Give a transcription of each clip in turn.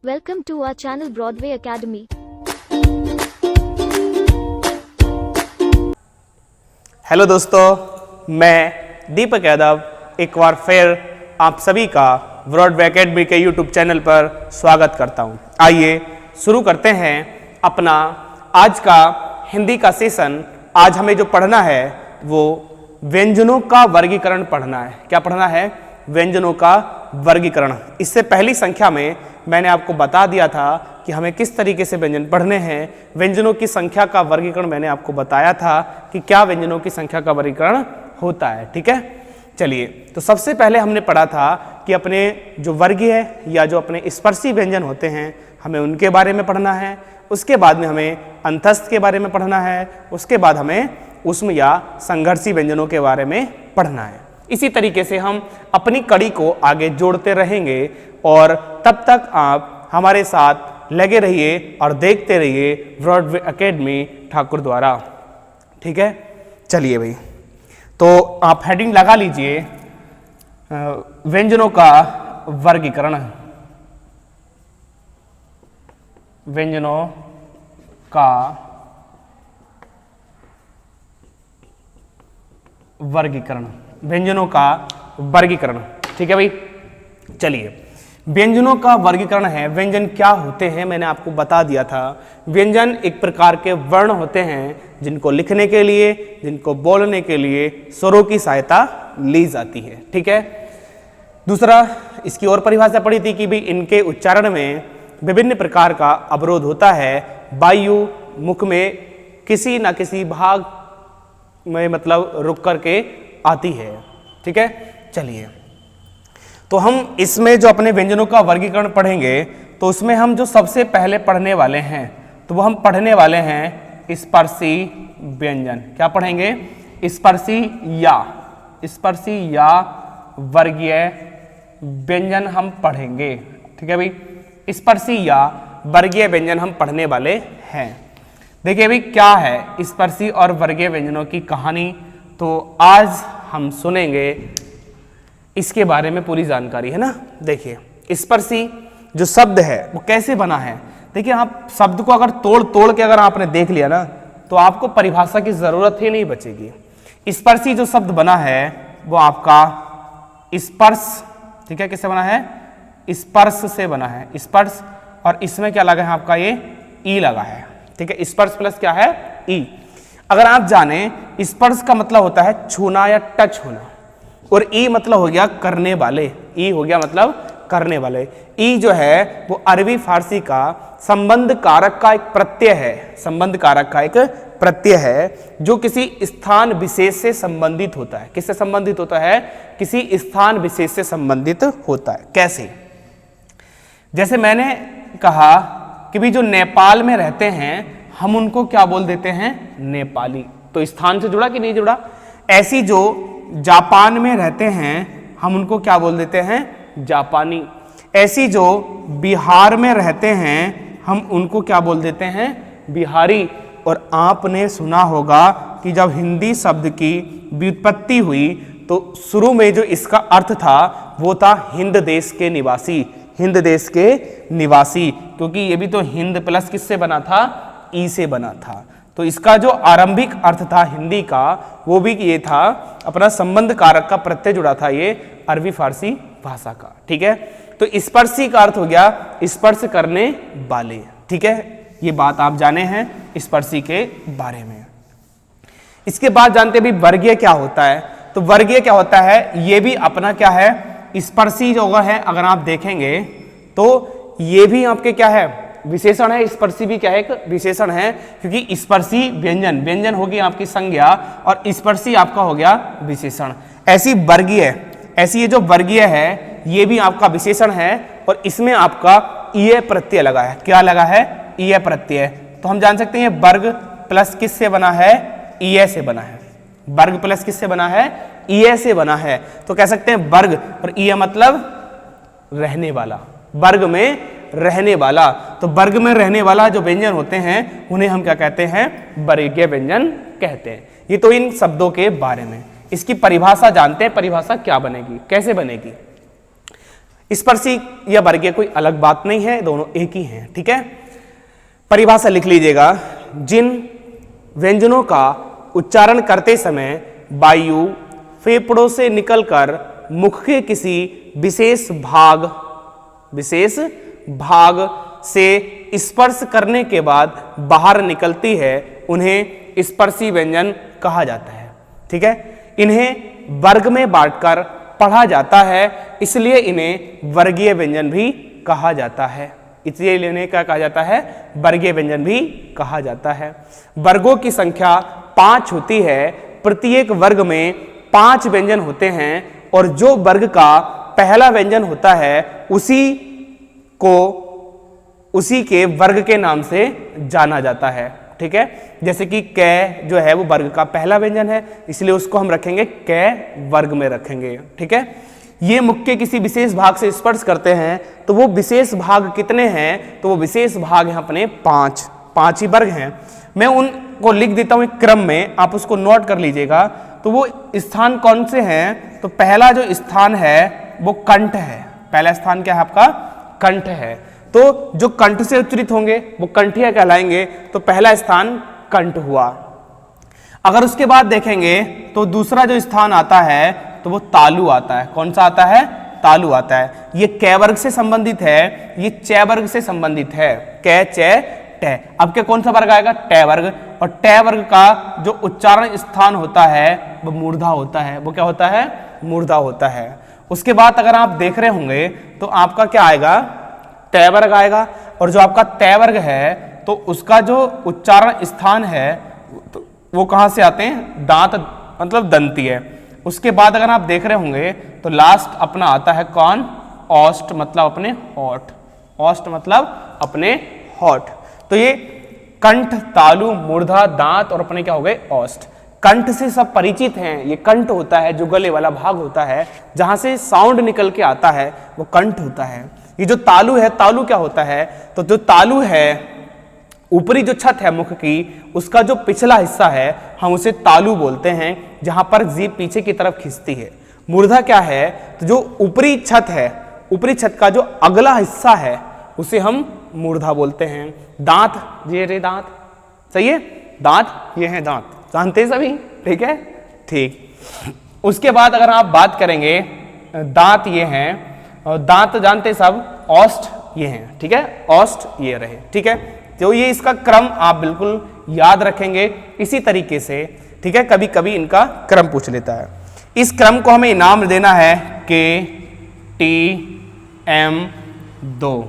Welcome to our channel Broadway Academy. Hello दोस्तों, मैं दीपक यादव एक बार फिर आप सभी का ब्रॉडवे एकेडमी के यूट्यूब चैनल पर स्वागत करता हूं। आइए शुरू करते हैं अपना आज का हिंदी का सेशन। आज हमें जो पढ़ना है वो व्यंजनों का वर्गीकरण पढ़ना है। क्या पढ़ना है? व्यंजनों का वर्गीकरण। इससे पहली संख्या में मैंने आपको बता दिया था कि हमें किस तरीके से व्यंजन पढ़ने हैं। व्यंजनों की संख्या का वर्गीकरण मैंने आपको बताया था कि क्या व्यंजनों की संख्या का वर्गीकरण होता है। ठीक है, चलिए, तो सबसे पहले हमने पढ़ा था कि अपने जो वर्गीय या जो अपने स्पर्शी व्यंजन होते हैं हमें उनके बारे में पढ़ना है। उसके बाद में हमें अंतस्थ के बारे में पढ़ना है। उसके बाद हमें ऊष्म या संघर्षी व्यंजनों के बारे में पढ़ना है। इसी तरीके से हम अपनी कड़ी को आगे जोड़ते रहेंगे और तब तक आप हमारे साथ लगे रहिए और देखते रहिए ब्रॉडवे एकेडमी ठाकुर द्वारा। ठीक है, चलिए भाई, तो आप हेडिंग लगा लीजिए व्यंजनों का वर्गीकरण। व्यंजनों का वर्गीकरण, व्यंजनों का वर्गीकरण। ठीक है भाई, चलिए, व्यंजनों का वर्गीकरण है। व्यंजन क्या होते हैं मैंने आपको बता दिया था। व्यंजन एक प्रकार के वर्ण होते हैं जिनको लिखने के लिए, जिनको बोलने के लिए स्वरों की सहायता ली जाती है। ठीक है, दूसरा इसकी और परिभाषा पढ़ी थी कि भी इनके उच्चारण में विभिन्न प्रकार का अवरोध होता है। वायु मुख में किसी न किसी भाग में मतलब रुक करके आती है। ठीक है, चलिए, तो हम इसमें जो अपने व्यंजनों का वर्गीकरण पढ़ेंगे तो उसमें हम जो सबसे पहले पढ़ने वाले हैं तो वो हम पढ़ने वाले हैं स्पर्शी व्यंजन। क्या पढ़ेंगे? स्पर्शी या वर्गीय व्यंजन हम पढ़ेंगे। ठीक है भाई, स्पर्शी या वर्गीय व्यंजन हम पढ़ने वाले हैं। देखिए भाई, क्या है स्पर्शी और वर्गीय व्यंजनों की कहानी, तो आज हम सुनेंगे इसके बारे में पूरी जानकारी, है ना। देखिए, स्पर्शी जो शब्द है वो कैसे बना है। देखिए, आप शब्द को अगर तोड़ तोड़ के अगर आपने देख लिया ना तो आपको परिभाषा की जरूरत ही नहीं बचेगी। स्पर्शी जो शब्द बना है वो आपका स्पर्श, ठीक है, किससे बना है? स्पर्श से बना है। स्पर्श, और इसमें क्या लगा है आपका? ये ई लगा है। ठीक है, स्पर्श प्लस क्या है? ई। अगर आप जाने, स्पर्श का मतलब होता है छूना या टच होना, और ई मतलब हो गया करने वाले। ई हो गया मतलब करने वाले। ई जो है वो अरबी फारसी का संबंध कारक का एक प्रत्यय है। संबंध कारक का एक प्रत्यय है जो किसी स्थान विशेष से संबंधित होता है। किससे संबंधित होता है? किसी स्थान विशेष से संबंधित होता है। कैसे? जैसे मैंने कहा कि भी जो नेपाल में रहते हैं हम उनको क्या बोल देते हैं? नेपाली। तो स्थान से जुड़ा कि नहीं जुड़ा? ऐसी जो जापान में रहते हैं हम उनको क्या बोल देते हैं? जापानी। ऐसी जो बिहार में रहते हैं हम उनको क्या बोल देते हैं? बिहारी। और आपने सुना होगा कि जब हिंदी शब्द की व्युत्पत्ति हुई तो शुरू में जो इसका अर्थ था वो था हिंद देश के निवासी। हिंद देश के निवासी, क्योंकि ये भी तो हिंद प्लस किससे बना था? ई से बना था। तो इसका जो आरंभिक अर्थ था हिंदी का वो भी ये था, अपना संबंध कारक का प्रत्यय जुड़ा था ये अरबी फारसी भाषा का। ठीक है, तो स्पर्शी का अर्थ हो गया स्पर्श करने वाले। ठीक है, ये बात आप जाने हैं स्पर्शी के बारे में। इसके बाद जानते भी वर्गीय क्या होता है। तो वर्गीय क्या होता है? ये भी अपना क्या है? स्पर्शी जो है, अगर आप देखेंगे तो ये भी आपके क्या है? विशेषण है। स्पर्शी भी क्या है? एक विशेषण है, क्योंकि स्पर्शी व्यंजन, व्यंजन होगी आपकी संज्ञा और स्पर्शी आपका हो गया विशेषण। ऐसी वर्गीय, ऐसी ये जो वर्गीय है ये भी आपका विशेषण है और इसमें आपका ईय प्रत्यय लगा है। क्या लगा है? ईय प्रत्यय। तो हम जान सकते हैं वर्ग प्लस किससे बना है? ईय से बना है। वर्ग प्लस किससे बना है? ईय से बना है। तो कह सकते हैं वर्ग और ईय मतलब रहने वाला, वर्ग में रहने वाला। तो वर्ग में रहने वाला जो व्यंजन होते हैं उन्हें हम क्या कहते हैं? वर्गीय व्यंजन कहते हैं। ये तो इन शब्दों के बारे में। इसकी परिभाषा जानते हैं। परिभाषा क्या बनेगी, कैसे बनेगी? स्पर्शी या वर्गीय कोई अलग बात नहीं है, दोनों एक ही हैं। ठीक है, परिभाषा लिख लीजिएगा। जिन व्यंजनों का उच्चारण करते समय वायु फेफड़ों से निकलकर मुख के किसी विशेष भाग से स्पर्श करने के बाद बाहर निकलती है, उन्हें स्पर्शी व्यंजन कहा जाता है। ठीक है, इन्हें वर्ग में बांटकर पढ़ा जाता है, इसलिए इन्हें वर्गीय व्यंजन भी कहा जाता है। इसलिए इन्हें क्या कहा जाता है? वर्गीय व्यंजन भी कहा जाता है। वर्गों की संख्या 5 होती है, प्रत्येक वर्ग में 5 व्यंजन होते हैं और जो वर्ग का पहला व्यंजन होता है उसी के वर्ग के नाम से जाना जाता है। ठीक है, जैसे कि कै जो है वो वर्ग का पहला व्यंजन है, इसलिए उसको हम रखेंगे कै वर्ग में रखेंगे। ठीक है, ये मुख के किसी विशेष भाग से स्पर्श करते हैं, तो वो विशेष भाग कितने हैं? तो वो विशेष भाग हैं अपने 5 ही वर्ग हैं। मैं उनको लिख देता हूं एक क्रम में, आप उसको नोट कर लीजिएगा। तो वो स्थान कौन से हैं? तो पहला जो स्थान है वो कंठ है। पहला स्थान क्या है आपका? कंठ है। तो जो कंठ से उच्चरित होंगे वो कंठिया कहलाएंगे, तो पहला स्थान कंठ हुआ। अगर उसके बाद देखेंगे तो दूसरा जो स्थान आता है तो वो तालु आता है। कौन सा आता है? तालु आता है। ये कै वर्ग से संबंधित है, ये च वर्ग से संबंधित है। कै च ट। अब क्या कौन सा वर्ग आएगा? ट वर्ग। और ट वर्ग का जो उच्चारण स्थान होता है वो मूर्धा होता है। वो क्या होता है? मूर्धा होता है। उसके बाद अगर आप देख रहे होंगे तो आपका क्या आएगा? ट वर्ग आएगा। और जो आपका त वर्ग है तो उसका जो उच्चारण स्थान है तो वो कहां से आते हैं? दांत मतलब दंती है। उसके बाद अगर आप देख रहे होंगे तो लास्ट अपना आता है कौन? ओष्ठ मतलब अपने होठ। ओष्ठ मतलब अपने होठ। तो ये कंठ, तालु, मूर्धा, दांत और अपने क्या हो गए? ओष्ठ। कंठ से सब परिचित हैं। ये कंठ होता है जो गले वाला भाग होता है, जहां से साउंड निकल के आता है वो कंठ होता है। ये जो तालु है, तालु क्या होता है? तो जो तालु है, ऊपरी जो छत है मुख की, उसका जो पिछला हिस्सा है हम उसे तालु बोलते हैं, जहां पर जीभ पीछे की तरफ खिंचती है। मूर्धा क्या है? तो जो ऊपरी छत है, ऊपरी छत का जो अगला हिस्सा है उसे हम मूर्धा बोलते हैं। दांत, ये रे दांत, सही है? दांत, ये है दांत, जानते सभी? ठीक है, ठीक। उसके बाद अगर आप बात करेंगे, दांत ये हैं, और दांत जानते सब, ओष्ठ ये हैं। ठीक है, ओष्ठ ये रहे। ठीक है, तो ये इसका क्रम आप बिल्कुल याद रखेंगे इसी तरीके से। ठीक है, कभी कभी इनका क्रम पूछ लेता है। इस क्रम को हमें इनाम देना है KTM2।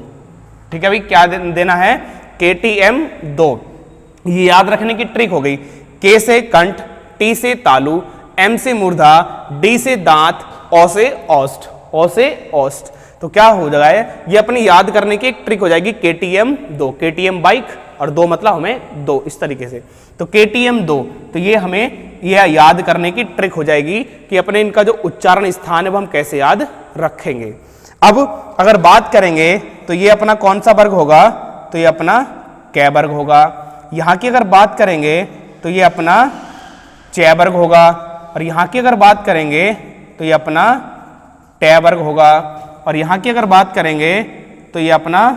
ठीक है भाई, क्या देना है? KTM2। ये याद रखने की ट्रिक हो गई। K से कंठ, T से तालु, M से मूर्धा, D से दांत, O से ओष्ठ। O से ओष्ठ। तो क्या हो जाएगा? ये अपनी याद करने की एक ट्रिक हो जाएगी। KTM2, KTM बाइक और 2 मतलब हमें 2, इस तरीके से। तो KTM2, तो ये हमें यह याद करने की ट्रिक हो जाएगी कि अपने इनका जो उच्चारण स्थान है वो हम कैसे याद रखेंगे। अब अगर बात करेंगे तो ये अपना कौन सा वर्ग होगा? तो ये अपना कै वर्ग होगा। यहाँ की अगर बात करेंगे तो ये अपना च वर्ग होगा। और यहाँ की अगर बात करेंगे तो ये अपना ट वर्ग होगा। और यहाँ की अगर बात करेंगे तो ये अपना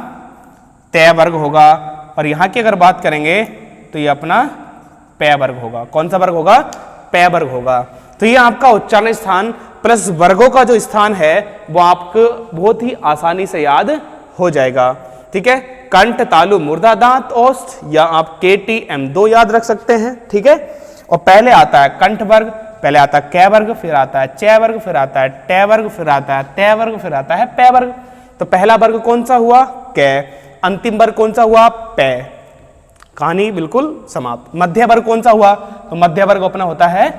त वर्ग होगा। और यहाँ की अगर बात करेंगे तो ये अपना प वर्ग होगा। कौन सा वर्ग होगा? प वर्ग होगा। तो ये आपका उच्चारण स्थान प्लस वर्गों का जो स्थान है वो आपको बहुत ही आसानी से याद हो जाएगा। ठीक है, कंठ, तालु, मूर्धा, दांत, ओष्ठ, या आप KTM2 याद रख सकते हैं। ठीक है, और पहले आता है कंठ वर्ग, पहले आता है कै वर्ग, फिर आता है च वर्ग, फिर आता है ट वर्ग, फिर आता है त वर्ग, फिर आता है प वर्ग। तो पहला वर्ग कौन सा हुआ? कै। अंतिम वर्ग कौन सा हुआ? प। कहानी बिल्कुल समाप्त। मध्य वर्ग कौन सा हुआ? तो मध्य वर्ग अपना होता है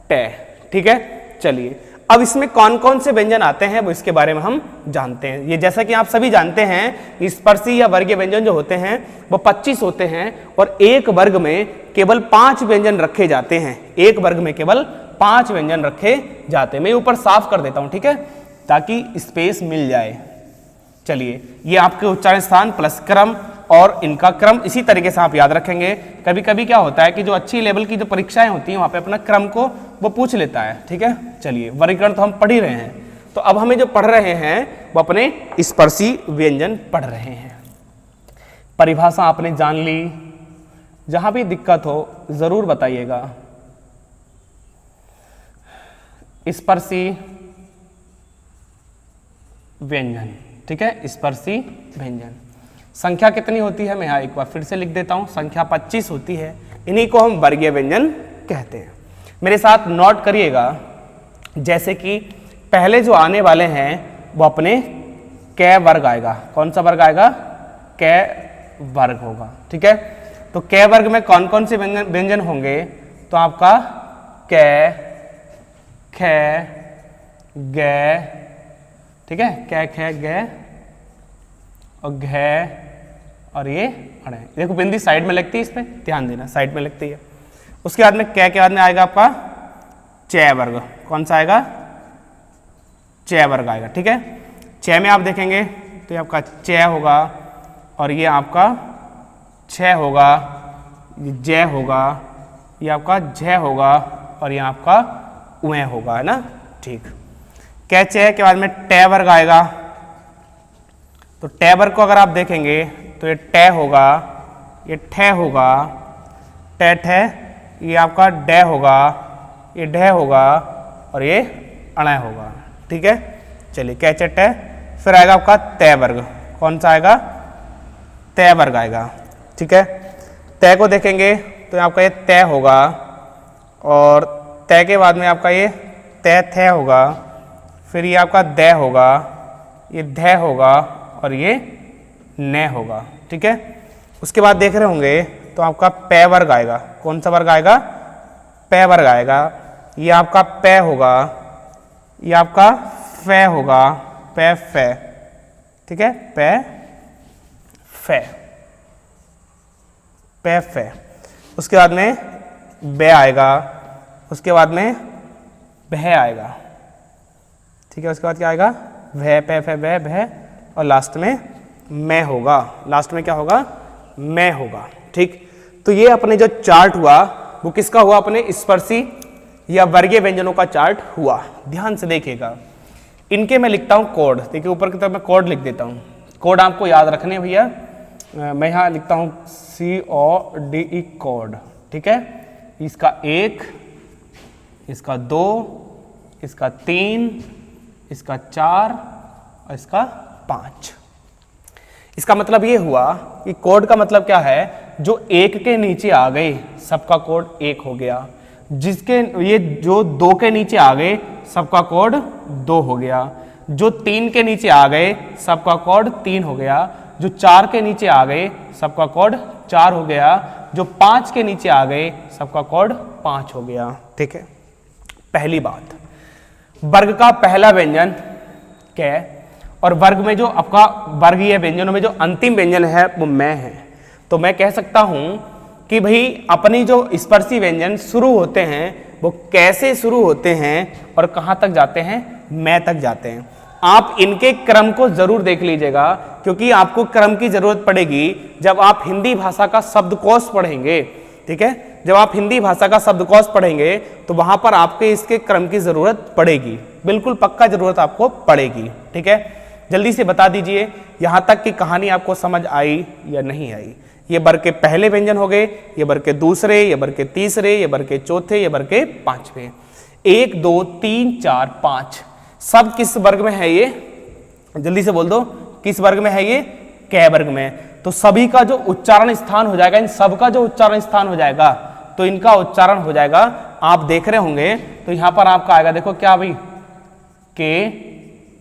ट। ठीक है, चलिए अब इसमें कौन कौन से व्यंजन आते हैं वो इसके बारे में हम जानते हैं। ये जैसा कि आप सभी जानते हैं, स्पर्शी या वर्गीय व्यंजन जो होते हैं वो 25 होते हैं और एक वर्ग में केवल 5 व्यंजन रखे जाते हैं। एक वर्ग में केवल 5 व्यंजन रखे जाते हैं। मैं ऊपर साफ कर देता हूं, ठीक है, ताकि स्पेस मिल जाए। चलिए, ये आपके उच्चारण स्थान प्लस क्रम और इनका क्रम इसी तरीके से आप याद रखेंगे। कभी कभी क्या होता है कि जो अच्छी लेवल की जो परीक्षाएं होती हैं वहां पे अपना क्रम को वो पूछ लेता है। ठीक है, चलिए वर्गीकरण तो हम पढ़ ही रहे हैं। तो अब हमें जो पढ़ रहे हैं वो अपने स्पर्शी व्यंजन पढ़ रहे हैं। परिभाषा आपने जान ली, जहां भी दिक्कत हो जरूर बताइएगा। स्पर्शी व्यंजन, ठीक है, स्पर्शी व्यंजन। संख्या कितनी होती है, मैं यहाँ एक बार फिर से लिख देता हूं, संख्या 25 होती है। इन्हीं को हम वर्गीय व्यंजन कहते हैं। मेरे साथ नोट करिएगा, जैसे कि पहले जो आने वाले हैं वो अपने कै वर्ग आएगा। कौन सा वर्ग आएगा, कै वर्ग होगा, ठीक है। तो कै वर्ग में कौन कौन से व्यंजन होंगे, तो आपका कै, खे, गे, ठीक है, कै, खे, गे और घे और ये अड़े। देखो बिंदी साइड में लगती है, इस पे ध्यान देना, साइड में लगती है। उसके बाद में कै के बाद में आएगा आपका चै वर्ग। कौन सा आएगा, चै वर्ग आएगा, ठीक है। चै में आप देखेंगे तो ये आपका चै होगा और ये आपका छह होगा, ये जय होगा, ये आपका झय होगा और ये आपका उय होगा, है ना, ठीक। कै चै के बाद में टै वर्ग आएगा। तो टै वर्ग को अगर आप देखेंगे तो ये टै होगा, ये ठै होगा, टै ठै, ये आपका डै होगा, ये ढै होगा और ये अणय होगा, ठीक है। चलिए कै चै टै, फिर आएगा आपका तै वर्ग। कौन सा आएगा, तै वर्ग आएगा, ठीक है। तै को देखेंगे तो आपका ये तै होगा और तै के बाद में आपका ये तै थे होगा, फिर ये आपका दै होगा, ये धै होगा और ये नै होगा, ठीक है। उसके बाद देख रहे होंगे तो आपका पै वर्ग आएगा। कौन सा वर्ग आएगा, पै वर्ग आएगा। ये आपका पै होगा, ये आपका फै होगा, पै फै, ठीक है, पै फै, पै फै। उसके बाद में बै आएगा, उसके बाद में भै आएगा, ठीक है। उसके बाद क्या आएगा, भै, पै फै बै भै और लास्ट में मैं होगा। लास्ट में क्या होगा, मैं होगा, ठीक। तो ये अपने जो चार्ट हुआ वो किसका हुआ, अपने स्पर्शी या वर्गीय व्यंजनों का चार्ट हुआ। ध्यान से देखिएगा, इनके मैं लिखता हूं कोड। देखिए ऊपर की तरफ मैं कोड लिख देता हूं। कोड आपको याद रखने हैं भैया। मैं यहाँ लिखता हूं CODE कोड, ठीक है। इसका 1, इसका 2, इसका 3, इसका 4 और इसका 5। इसका मतलब ये हुआ कि कोड का मतलब क्या है, जो 1 के नीचे आ गए सबका कोड 1 हो गया, जिसके ये जो 2 के नीचे आ गए सबका कोड 2 हो गया, जो 3 के नीचे आ गए सबका कोड 3 हो गया, जो 4 के नीचे आ गए सबका कोड 4 हो गया, जो 5 के नीचे आ गए सबका कोड 5 हो गया, ठीक है। पहली बात, वर्ग का पहला व्यंजन कै और वर्ग में जो आपका वर्गीय व्यंजनों में जो अंतिम व्यंजन है वो मैं है। तो मैं कह सकता हूं कि भाई अपनी जो स्पर्शी व्यंजन शुरू होते हैं वो कैसे शुरू होते हैं और कहां तक जाते हैं, मैं तक जाते हैं। आप इनके क्रम को जरूर देख लीजिएगा, क्योंकि आपको क्रम की जरूरत पड़ेगी जब आप हिंदी भाषा का शब्दकोश पढ़ेंगे, ठीक है। जब आप हिंदी भाषा का शब्दकोश पढ़ेंगे तो वहां पर आपके इसके क्रम की जरूरत पड़ेगी, बिल्कुल पक्का जरूरत आपको पड़ेगी, ठीक है। जल्दी से बता दीजिए यहां तक की कहानी आपको समझ आई या नहीं आई। ये वर्ग के पहले व्यंजन हो गए, ये वर्ग के दूसरे, ये वर्ग के तीसरे, ये वर्ग के चौथे, ये वर्ग के पांचवे। 1 2 3 4 5 सब किस वर्ग में है, ये जल्दी से बोल दो, किस वर्ग में है ये, कै वर्ग में। तो सभी का जो उच्चारण स्थान हो जाएगा, इन सब का जो उच्चारण स्थान हो जाएगा तो इनका उच्चारण हो जाएगा, आप देख रहे होंगे तो यहां पर आपका आएगा, देखो क्या भाई, के,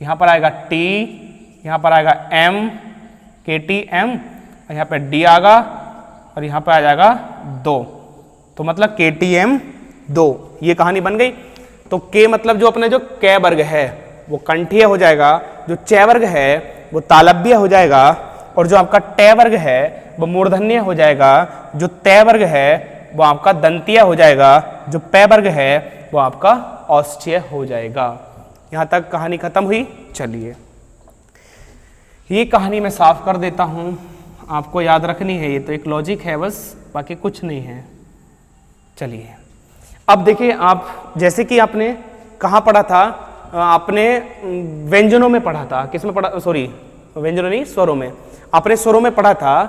यहां पर आएगा टी, यहां पर आएगा एम, के टी एम, यहां पे डी आएगा और यहां पे आ जाएगा 2, तो मतलब के टी एम 2, ये कहानी बन गई। तो के मतलब जो अपने जो कै वर्ग है वो कंठीय हो जाएगा, जो चै वर्ग है वो तालव्य हो जाएगा और जो आपका टै वर्ग है वो मूर्धन्य हो जाएगा, जो तै वर्ग है वो आपका दंतीय हो जाएगा, जो पै वर्ग है वो आपका औष्ठ्य हो जाएगा। यहां तक कहानी खत्म हुई। चलिए ये कहानी मैं साफ कर देता हूं, आपको याद रखनी है, ये तो एक लॉजिक है बस, बाकी कुछ नहीं है। चलिए अब देखिए, आप जैसे कि आपने कहाँ पढ़ा था, आपने व्यंजनों में पढ़ा था, किसमें पढ़ा, सॉरी व्यंजनों नहीं, स्वरों में, आपने स्वरों में पढ़ा था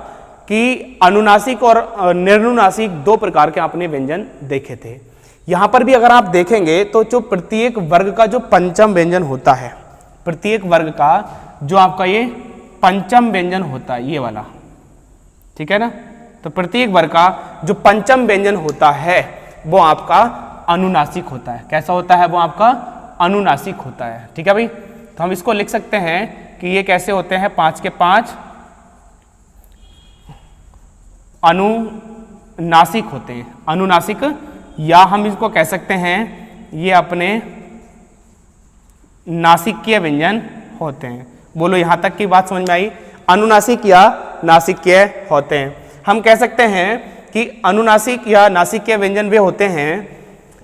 कि अनुनासिक और निर्नुनासिक दो प्रकार के आपने व्यंजन देखे थे। यहां पर भी अगर आप देखेंगे तो जो प्रत्येक वर्ग का जो पंचम व्यंजन होता है, प्रत्येक वर्ग का जो आपका ये पंचम व्यंजन होता है, ये वाला, ठीक है ना, तो प्रत्येक वर्ग का जो पंचम व्यंजन होता है वो आपका अनुनासिक होता है। कैसा होता है? वो आपका अनुनासिक होता है। ठीक है भाई, तो हम इसको लिख सकते हैं कि ये कैसे होते हैं, 5 के 5 अनुनासिक होते हैं, अनुनासिक, या हम इसको कह सकते हैं ये अपने नासिकीय व्यंजन होते हैं। बोलो यहां तक की बात समझ में आई? अनुनासिक या नासिकीय होते हैं। हम कह सकते हैं कि अनुनासिक या नासिकीय व्यंजन वे होते हैं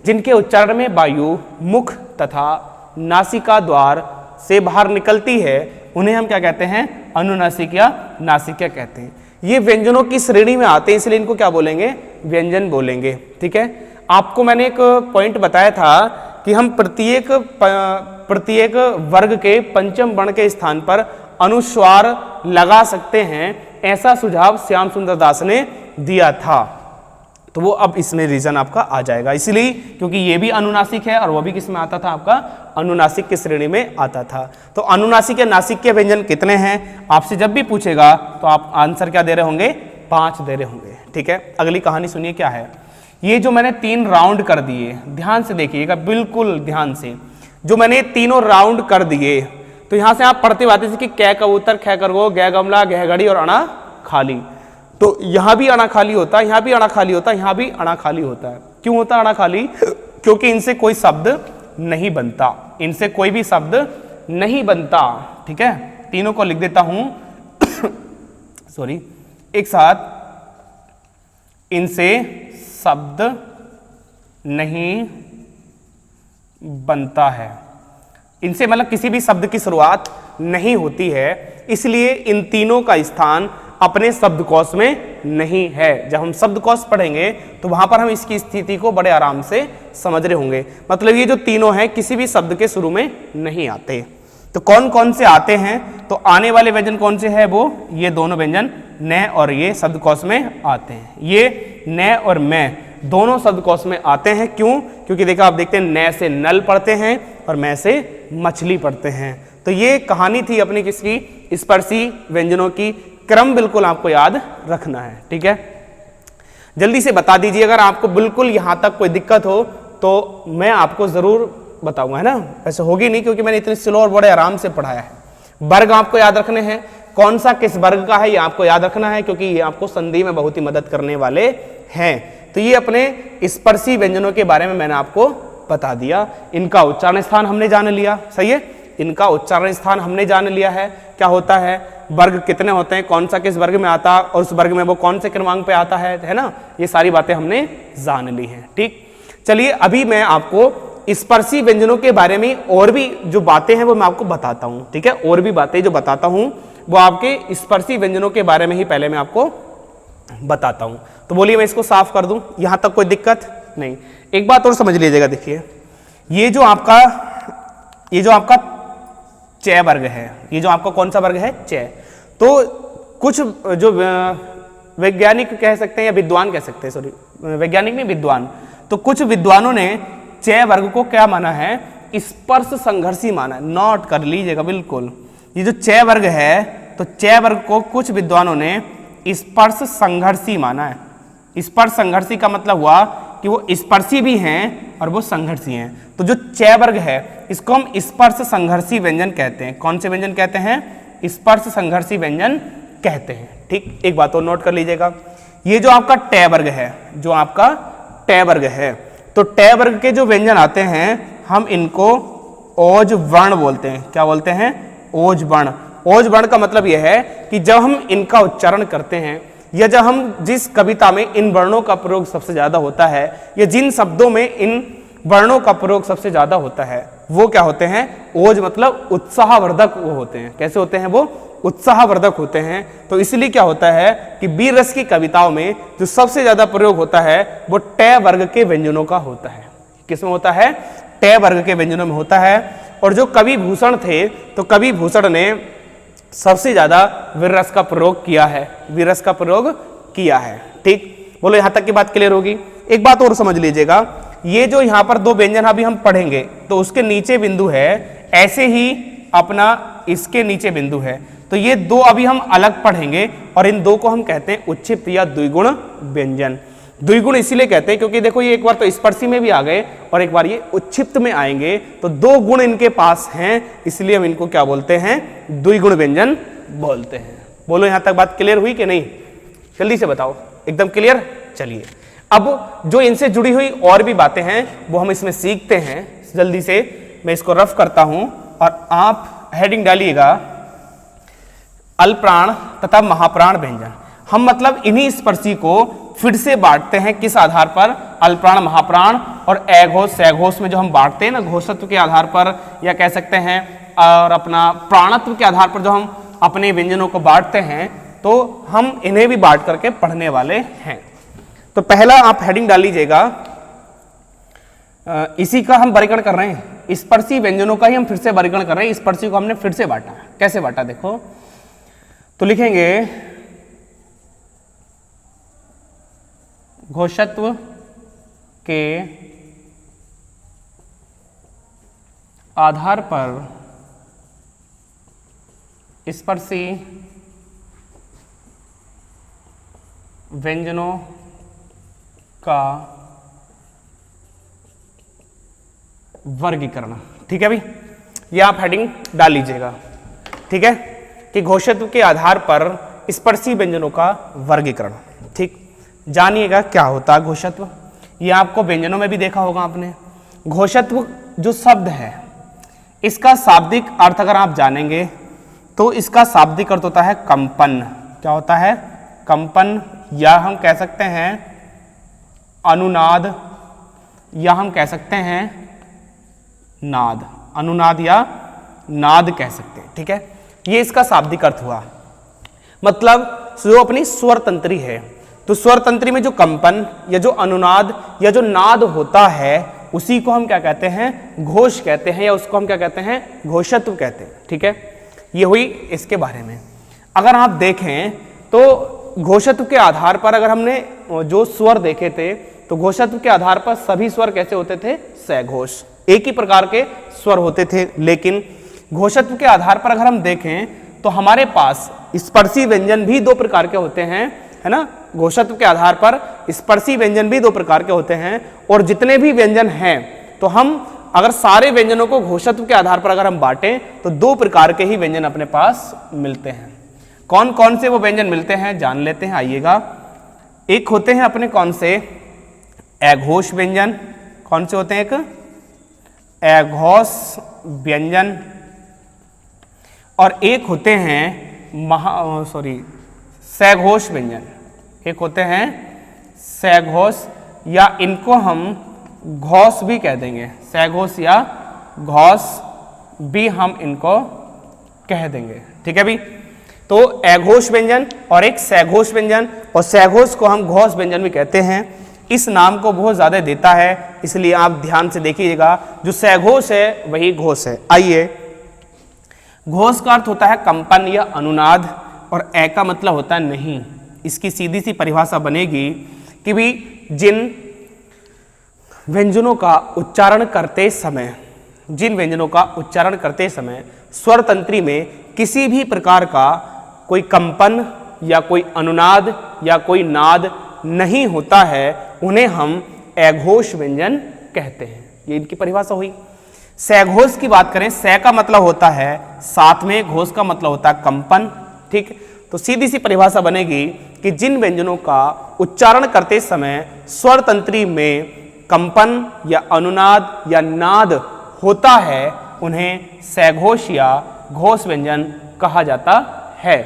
जिनके उच्चारण में वायु मुख तथा नासिका द्वार से बाहर निकलती है, उन्हें हम क्या कहते हैं? अनुनासिक या नासिकीय कहते हैं। ये व्यंजनों की श्रेणी में आते हैं, इसलिए इनको क्या बोलेंगे? व्यंजन बोलेंगे। ठीक है, आपको मैंने एक पॉइंट बताया था कि हम प्रत्येक वर्ग के पंचम वर्ण के स्थान पर अनुस्वार लगा सकते हैं, ऐसा सुझाव श्याम सुंदर दास ने दिया था। तो वो अब इसमें रीजन आपका आ जाएगा, इसलिए क्योंकि ये भी अनुनासिक है और वो भी किस में आता था? आपका अनुनासिक की श्रेणी में आता था। तो अनुनासिक या नासिक के व्यंजन कितने हैं? आपसे जब भी पूछेगा तो आप आंसर क्या दे रहे होंगे? 5 दे रहे होंगे। ठीक है, अगली कहानी सुनिए क्या है। ये जो मैंने 3 राउंड कर दिए, ध्यान से देखिएगा, बिल्कुल ध्यान से, जो मैंने तीनों राउंड कर दिए, तो यहां से आप पढ़ते आते थे कि कै कबूतर, खे खरगोश, गै गमला, गह घड़ी और अणा खाली। तो यहां भी अणा खाली होता है, यहां भी अणा खाली होता है, यहां भी अणा खाली होता है। क्यों होता है अणा खाली? क्योंकि इनसे कोई शब्द नहीं बनता, इनसे कोई भी शब्द नहीं बनता। ठीक है, तीनों को लिख देता हूं सॉरी एक साथ, इनसे शब्द नहीं बनता है, इनसे मतलब किसी भी शब्द की शुरुआत नहीं होती है, इसलिए इन तीनों का स्थान अपने शब्दकोश में नहीं है। जब हम शब्दकोश पढ़ेंगे तो वहां पर हम इसकी स्थिति को बड़े आराम से समझ रहे होंगे। मतलब ये जो तीनों हैं किसी भी शब्द के शुरू में नहीं आते। तो कौन कौन से आते हैं? तो आने वाले व्यंजन कौन से हैं? वो ये दोनों व्यंजन न और ये शब्दकोश में आते हैं। ये न और मैं दोनों शब्दकोश में आते हैं। क्यों? क्योंकि देखा, आप देखते हैं न से नल पढ़ते हैं और मैं से मछली पढ़ते हैं। तो ये कहानी थी अपनी किसकी? स्पर्शी व्यंजनों की। क्रम बिल्कुल आपको याद रखना है। ठीक है, जल्दी से बता दीजिए अगर आपको बिल्कुल यहां तक कोई दिक्कत हो तो मैं आपको जरूर बताऊंगा, है ना। ऐसे होगी नहीं क्योंकि मैंने इतने स्लो और बड़े आराम से पढ़ाया है। वर्ग आपको याद रखने हैं, कौन सा किस वर्ग का है ये आपको याद रखना है, क्योंकि ये आपको संधि में बहुत ही मदद करने वाले हैं। तो ये अपने स्पर्शी व्यंजनों के बारे में मैंने आपको बता दिया। इनका उच्चारण स्थान हमने जान लिया, सही है, इनका उच्चारण स्थान हमने जान लिया है। क्या होता है, वर्ग कितने होते हैं, कौन सा किस वर्ग में आता है और उस वर्ग में वो कौन से क्रमांक पे आता है ना, ये सारी बातें हमने जान ली हैं। ठीक, चलिए अभी मैं आपको स्पर्शी व्यंजनों के बारे में और भी जो बातें हैं वो मैं आपको बताता हूं। ठीक है, और भी बातें जो बताता हूं वो आपके स्पर्शी व्यंजनों के बारे में ही पहले मैं आपको बताता हूं। तो बोलिए मैं इसको साफ कर दूं, यहां तक कोई दिक्कत नहीं। एक बात और समझ लीजिएगा, देखिए ये जो आपका चय वर्ग है, ये जो आपका कौन सा वर्ग है? चय। तो कुछ जो वैज्ञानिक कह सकते हैं या विद्वान कह सकते हैं, सॉरी वैज्ञानिक नहीं विद्वान, तो कुछ विद्वानों ने चय वर्ग को क्या माना है? स्पर्श संघर्षी माना है। नोट कर लीजिएगा बिल्कुल, ये जो चय वर्ग है तो चय वर्ग को कुछ विद्वानों ने स्पर्श संघर्षी माना है। स्पर्श संघर्षी का मतलब हुआ कि वो स्पर्शी भी हैं और वो संघर्षी हैं। तो जो चय वर्ग है इसको हम स्पर्श संघर्षी व्यंजन कहते हैं। कौन से व्यंजन कहते हैं? स्पर्श संघर्षी व्यंजन कहते हैं। ठीक, एक बात और नोट कर लीजिएगा, ये जो आपका टय वर्ग है, जो आपका टय वर्ग है, तो टय वर्ग के जो व्यंजन आते हैं हम इनको ओज वर्ण बोलते हैं। क्या बोलते हैं? ओज वर्ण। ओज वर्ण का मतलब यह है कि जब हम इनका उच्चारण करते हैं या जब हम जिस कविता में इन वर्णों का प्रयोग सबसे ज्यादा होता है या जिन शब्दों में इन वर्णों का प्रयोग सबसे ज्यादा होता है वो क्या होते हैं? ओज मतलब उत्साहवर्धक वो होते हैं। कैसे होते हैं वो? उत्साहवर्धक होते हैं। तो इसलिए क्या होता है कि वीर रस की कविताओं में जो सबसे ज्यादा प्रयोग होता है वो टय वर्ग के व्यंजनों का होता है। किसमें होता है? टय वर्ग के व्यंजनों में होता है। और जो कवि भूषण थे तो कवि भूषण ने सबसे ज्यादा वीररस का प्रयोग किया है, वीररस का प्रयोग किया है। ठीक, बोलो यहां तक की बात क्लियर होगी। एक बात और समझ लीजिएगा, ये जो यहां पर दो व्यंजन अभी हम पढ़ेंगे तो उसके नीचे बिंदु है, ऐसे ही अपना इसके नीचे बिंदु है, तो ये दो अभी हम अलग पढ़ेंगे और इन दो को हम कहते हैं उच्छिप्त या द्विगुण व्यंजन। द्विगुण इसीलिए कहते हैं क्योंकि देखो ये एक बार तो स्पर्शी में भी आ गए और एक बार ये उच्छिप्त में आएंगे, तो दो गुण इनके पास हैं, इसलिए हम इनको क्या बोलते हैं, द्विगुण व्यंजन बोलते हैं। बोलो यहां तक बात क्लियर हुई कि नहीं, जल्दी से बताओ, एकदम क्लियर। चलिए अब जो इनसे जुड़ी हुई और भी बातें हैं वो हम इसमें सीखते हैं। जल्दी से मैं इसको रफ करता हूं और आप हेडिंग डालिएगा अल्पप्राण तथा महाप्राण व्यंजन। हम मतलब इन्हीं स्पर्शी को फिर से बांटते हैं, किस आधार पर, अल्पप्राण महाप्राण और अघोष सघोष में जो हम बांटते हैं ना, घोषत्व के आधार पर या कह सकते हैं और अपना प्राणत्व के आधार पर जो हम अपने व्यंजनों को बांटते हैं, तो हम इन्हें भी बांट करके पढ़ने वाले हैं। तो पहला आप हेडिंग डाल लीजिएगा, इसी का हम वर्गीकरण कर रहे हैं, स्पर्शी व्यंजनों का ही हम फिर से वर्गीकरण कर रहे हैं। स्पर्शी को हमने फिर से बांटा, कैसे बांटा देखो, तो लिखेंगे घोषत्व के आधार पर स्पर्शी व्यंजनों का वर्गीकरण। ठीक है भाई, ये आप हेडिंग डाल लीजिएगा। ठीक है कि घोषत्व के आधार पर स्पर्शी व्यंजनों का वर्गीकरण। ठीक, जानिएगा क्या होता है घोषत्व। ये आपको व्यंजनों में भी देखा होगा आपने। घोषत्व जो शब्द है इसका शाब्दिक अर्थ अगर आप जानेंगे तो इसका शाब्दिक अर्थ होता है कंपन। क्या होता है, कंपन, या हम कह सकते हैं अनुनाद, या हम कह सकते हैं नाद, अनुनाद या नाद कह सकते हैं। ठीक है, ये इसका शाब्दिक अर्थ हुआ। मतलब जो अपनी स्वर तंत्री है, तो स्वर तंत्री में जो कंपन या जो अनुनाद या जो नाद होता है उसी को हम क्या कहते हैं, घोष कहते हैं, या उसको हम क्या कहते हैं, घोषत्व कहते हैं। ठीक है, ये हुई इसके बारे में। अगर आप देखें तो घोषत्व के आधार पर अगर हमने जो स्वर देखे थे तो घोषत्व के आधार पर सभी स्वर कैसे होते थे, सघोष, एक ही प्रकार के स्वर होते थे। लेकिन घोषत्व के आधार पर अगर हम देखें तो हमारे पास स्पर्शी व्यंजन भी दो प्रकार के होते हैं, है ना। घोषत्व के आधार पर स्पर्शी व्यंजन भी दो प्रकार के होते हैं, और जितने भी व्यंजन हैं तो हम अगर सारे व्यंजनों को घोषत्व के आधार पर अगर हम बांटें तो दो प्रकार के ही व्यंजन अपने पास मिलते हैं। कौन कौन से वो व्यंजन मिलते हैं जान लेते हैं, आइएगा। एक होते हैं अपने कौन से, अघोष व्यंजन। कौन से होते हैं, एक अघोष व्यंजन, और एक होते हैं सघोष व्यंजन। एक होते हैं सघोष, या इनको हम घोष भी कह देंगे, सघोष या घोष भी हम इनको कह देंगे। ठीक है भी, तो अघोष व्यंजन और एक सघोष व्यंजन, और सघोष को हम घोष व्यंजन भी कहते हैं। इस नाम को बहुत ज्यादा देता है, इसलिए आप ध्यान से देखिएगा, जो सघोष है वही घोष है। आइए, घोष का अर्थ होता है कंपन या अनुनाद, और ए का मतलब होता है नहीं। इसकी सीधी सी परिभाषा बनेगी कि भी जिन व्यंजनों का उच्चारण करते समय स्वर तंत्री में किसी भी प्रकार का कोई कंपन या कोई अनुनाद या कोई नाद नहीं होता है, उन्हें हम अघोष व्यंजन कहते हैं। ये इनकी परिभाषा हुई। सघोष की बात करें, स का मतलब होता है साथ में, घोष का मतलब होता है कंपन। ठीक, तो सीधी सी परिभाषा बनेगी कि जिन व्यंजनों का उच्चारण करते समय स्वर तंत्री में कंपन या अनुनाद या नाद होता है उन्हें सघोष या घोष व्यंजन कहा जाता है।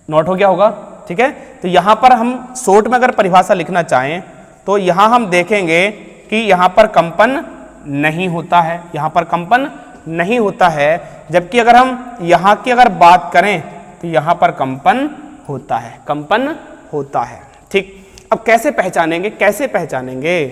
नोट हो गया होगा। ठीक है, तो यहां पर हम शॉर्ट में अगर परिभाषा लिखना चाहें तो यहां हम देखेंगे कि यहां पर कंपन नहीं होता है, यहां पर कंपन नहीं होता है, जबकि अगर हम यहां की अगर बात करें तो यहां पर कंपन होता है, कंपन होता है। ठीक, अब कैसे पहचानेंगे,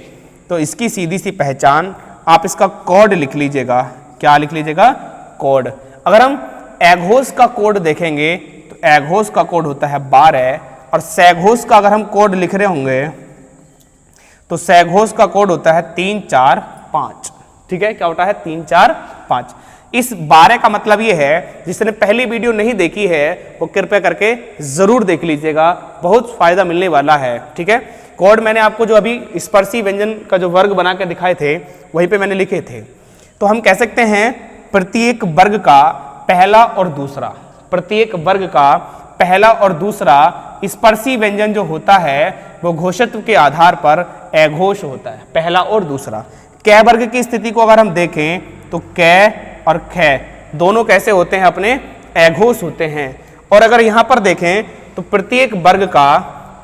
तो इसकी सीधी सी पहचान, आप इसका कोड लिख लीजिएगा, क्या लिख लीजिएगा? कोड। अगर हम एघोष का कोड देखेंगे तो एघोष का कोड होता है 12 और सैघोष का अगर हम कोड लिख रहे होंगे तो सैघोष का कोड होता है 3 4 5। ठीक है, क्या होता है? 3 4 5। इस 12 का मतलब ये है, जिसने पहली वीडियो नहीं देखी है वो कृपया करके जरूर देख लीजिएगा, बहुत फायदा मिलने वाला है। ठीक है, कोड मैंने आपको जो अभी स्पर्शी व्यंजन का जो वर्ग बना के दिखाए थे वहीं पे मैंने लिखे थे। तो हम कह सकते हैं प्रत्येक वर्ग का पहला और दूसरा, प्रत्येक वर्ग का पहला और दूसरा स्पर्शी व्यंजन जो होता है वो घोषत्व के आधार पर एघोष होता है, पहला और दूसरा। कै वर्ग की स्थिति को अगर हम देखें तो कै और खे दोनों कैसे होते हैं? अपने एघोष होते हैं। और अगर यहां पर देखें तो प्रत्येक वर्ग का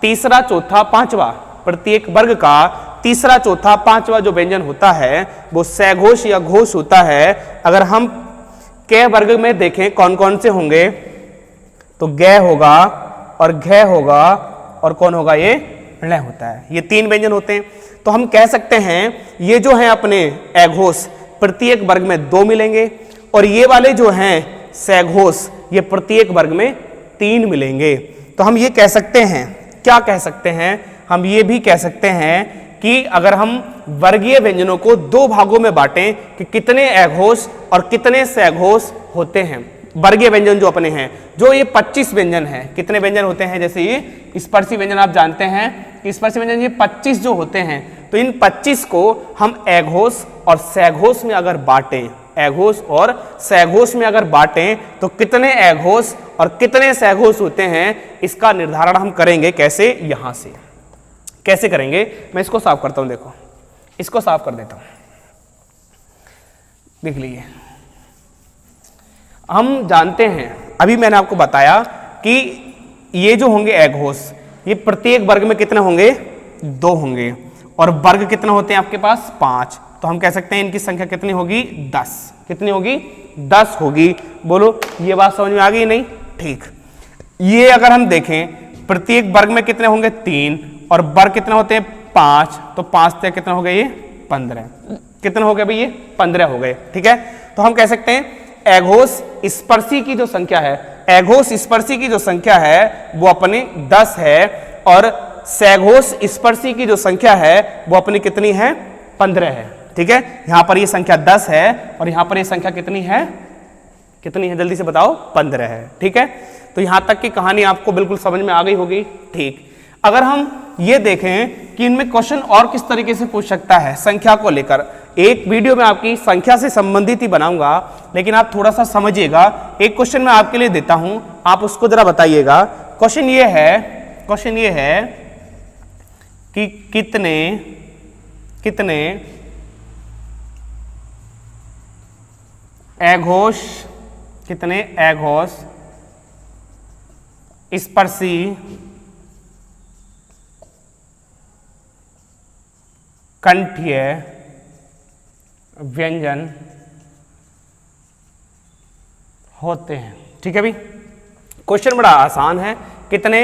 तीसरा चौथा पांचवा, प्रत्येक वर्ग का तीसरा चौथा पांचवा जो व्यंजन होता है वो सैघोष या घोष होता है। अगर हम कै वर्ग में देखें कौन कौन से होंगे तो गै होगा और घै होगा और कौन होगा? ये ण होता है। ये 3 व्यंजन होते हैं। तो हम कह सकते हैं ये जो है अपने एघोष प्रत्येक वर्ग में 2 मिलेंगे और ये वाले जो हैं सैघोष ये प्रत्येक वर्ग में 3 मिलेंगे। तो हम ये कह सकते हैं, क्या कह सकते हैं? हम ये भी कह सकते हैं कि अगर हम वर्गीय व्यंजनों को 2 भागों में बांटें कि कितने एघोष और कितने सैघोष होते हैं। वर्गीय व्यंजन जो अपने हैं, जो ये 25 व्यंजन हैं, कितने व्यंजन होते हैं? जैसे ये स्पर्शी व्यंजन आप जानते हैं कि स्पर्शी व्यंजन ये 25 जो होते हैं, तो इन 25 को हम एघोष और सैघोष में अगर बांटें, एघोष और सैघोष में अगर बांटें तो कितने एघोष और कितने सैघोष होते हैं इसका निर्धारण हम करेंगे। कैसे? यहां से कैसे करेंगे? मैं इसको साफ करता हूं, देखो इसको साफ कर देता हूं, देख लीजिए। हम जानते हैं, अभी मैंने आपको बताया कि ये जो होंगे एघोष ये प्रत्येक वर्ग में कितने होंगे? 2 होंगे और वर्ग कितने होते हैं आपके पास? 5। तो हम कह सकते हैं इनकी संख्या कितनी होगी? 10। कितनी होगी? 10 होगी। बोलो ये बात समझ में आ गई? नहीं? ठीक। ये अगर हम देखें प्रत्येक वर्ग में कितने होंगे? 3 और वर्ग कितने होते हैं? 5। तो 5 से कितने हो गए? ये 15। कितने हो गए भाई? ये 15 हो गए। ठीक है, तो हम कह सकते हैं एघोष स्पर्शी की जो संख्या है, एघोष स्पर्शी की जो संख्या है वो अपनी 10 है और सैघोष स्पर्शी की जो संख्या है वो अपनी कितनी है? 15 है। ठीक है, यहां पर ये संख्या 10 है और यहां पर ये संख्या कितनी है? कितनी है? जल्दी से बताओ। 15 है। ठीक है, तो यहां तक की कहानी आपको बिल्कुल समझ में आ गई होगी। ठीक, अगर हम ये देखें कि इनमें क्वेश्चन और किस तरीके से पूछ सकता है संख्या को लेकर, एक वीडियो में आपकी संख्या से संबंधित ही बनाऊंगा, लेकिन आप थोड़ा सा समझिएगा। एक क्वेश्चन मैं आपके लिए देता हूं, आप उसको जरा बताइएगा। क्वेश्चन ये है कि कितने एघोष, कितने एघोष स्पर्शी कंठीय व्यंजन होते हैं। ठीक है भाई, क्वेश्चन बड़ा आसान है। कितने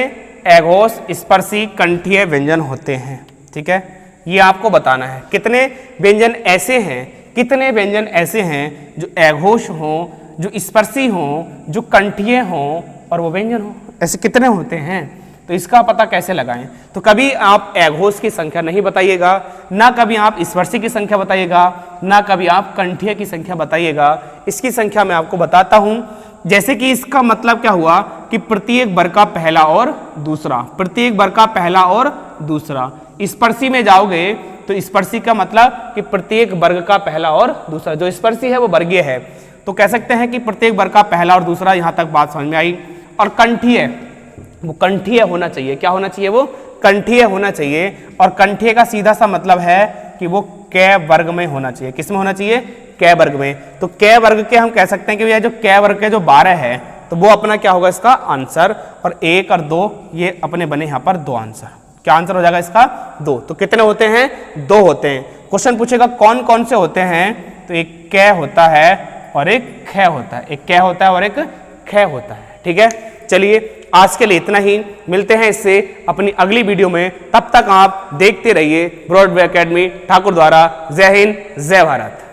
एघोष स्पर्शी कंठीय व्यंजन होते हैं? ठीक है, ये आपको बताना है। कितने व्यंजन ऐसे हैं, कितने व्यंजन ऐसे हैं जो एघोष हों, जो स्पर्शी हों, जो कंठीय हों और वो व्यंजन हो? ऐसे कितने होते हैं? तो इसका पता कैसे लगाएं? तो कभी आप एघोष की संख्या नहीं बताइएगा, ना कभी आप स्पर्शी की संख्या बताइएगा, ना कभी आप कंठीय की संख्या बताइएगा। इसकी संख्या मैं आपको बताता हूं। जैसे कि इसका मतलब क्या हुआ कि प्रत्येक वर्ग का पहला और दूसरा, प्रत्येक वर्ग का पहला और दूसरा। स्पर्शी में जाओगे तो स्पर्शी का मतलब कि प्रत्येक वर्ग का पहला और दूसरा। जो स्पर्शी है वो वर्गीय है, तो कह सकते हैं कि प्रत्येक वर्ग का पहला और दूसरा। यहां तक बात समझ में आई। और कंठीय, वो कंठीय होना चाहिए। क्या होना चाहिए? वो कंठीय होना चाहिए। और कंठीय का सीधा सा मतलब है कि वो कै वर्ग में होना चाहिए। किस में होना चाहिए? कै वर्ग में। तो कै वर्ग के हम कह सकते हैं कि भैया जो कै वर्ग के जो 12 है तो वो अपना क्या होगा इसका आंसर। और 1 और 2 ये अपने बने यहाँ पर 2 आंसर। क्या आंसर हो जाएगा इसका? 2। तो कितने होते हैं? 2 होते हैं। क्वेश्चन पूछेगा कौन कौन से होते हैं, तो एक कै होता है और एक ख होता है। एक कै होता है और एक ख होता है। ठीक है, चलिए आज के लिए इतना ही। मिलते हैं इससे अपनी अगली वीडियो में। तब तक आप देखते रहिए ब्रॉडवे एकेडमी ठाकुर द्वारा। जय हिंद, जय भारत।